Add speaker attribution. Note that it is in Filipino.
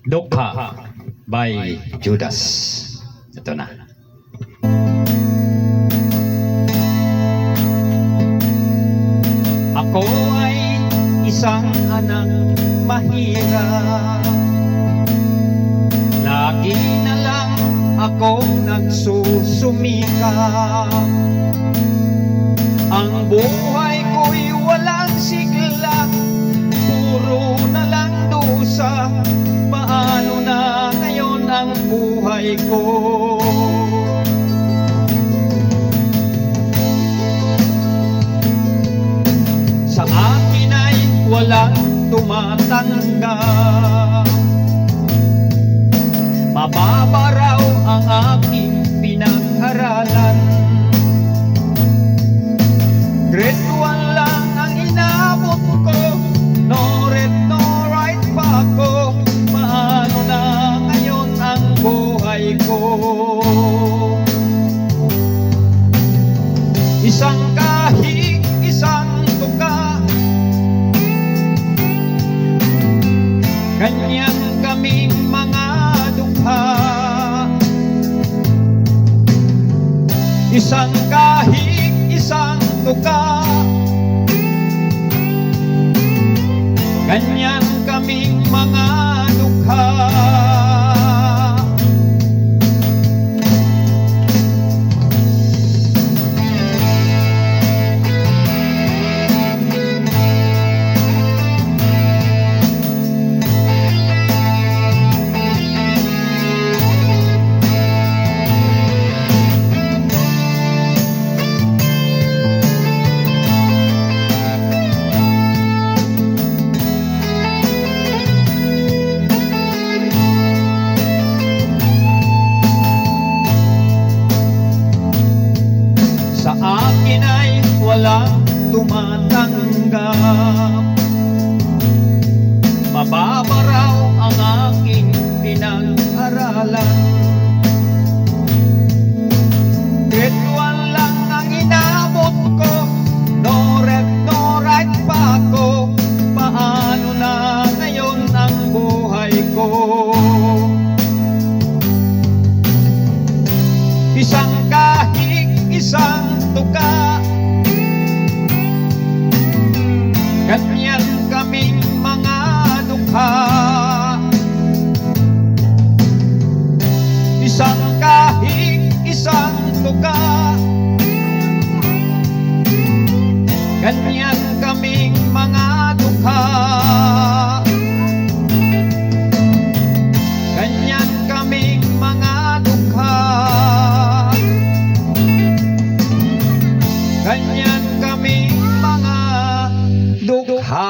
Speaker 1: Dukha by Judas. Ito na. Ako ay isang anak mahirap. Lagi na lang akong nagsusumikap. Ang buhay ko'y walang sigla, puro na lang dusa. Paano na ngayon ang buhay ko? Sa akin ay walang tumatanggap. Mababa raw ang aking pinag-aralan. Grade 1 lang ang inabot ko, no read no write pa ako. Paano na ngayon ang buhay ko? Isang kahig, isang tuka, ganyan kaming mga dukha. Isang kahig, isang tuka, ganyan kaming mga dukha. Sa akin ay walang tumatanggap. Mababa raw ang aking pinag-aralan. Grade 1 lang ang inabot ko, no read no write pa ako. Paano na ngayon ang buhay ko? Isang kahig, isang tuka, ganyan kaming mga dukha. Isang kahig, isang tuka, ganyan kaming mga dukha. Ganyan kaming mga dukha. Ganyan kaming mga dukha.